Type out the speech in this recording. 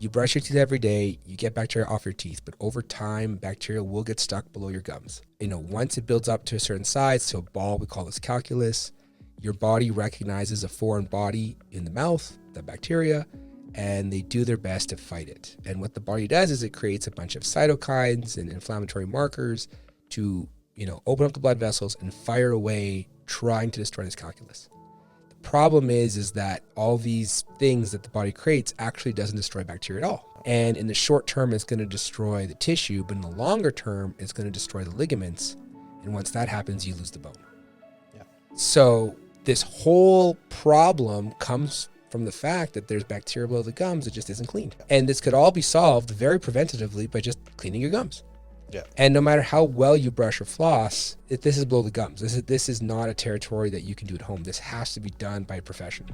You brush your teeth every day, you get bacteria off your teeth, but over time, bacteria will get stuck below your gums. Once it builds up to a certain size, to a ball, we call this calculus, your body recognizes a foreign body in the mouth, the bacteria, and they do their best to fight it. And what the body does is it creates a bunch of cytokines and inflammatory markers to, open up the blood vessels and fire away, trying to destroy this calculus. Problem is that all these things that the body creates actually doesn't destroy bacteria at all. And in the short term, it's going to destroy the tissue, but in the longer term, it's going to destroy the ligaments. And once that happens, you lose the bone. Yeah. So this whole problem comes from the fact that there's bacteria below the gums that just isn't cleaned. And this could all be solved very preventatively by just cleaning your gums. Yeah. And no matter how well you brush or floss, this is below the gums. This is not a territory that you can do at home. This has to be done by a professional.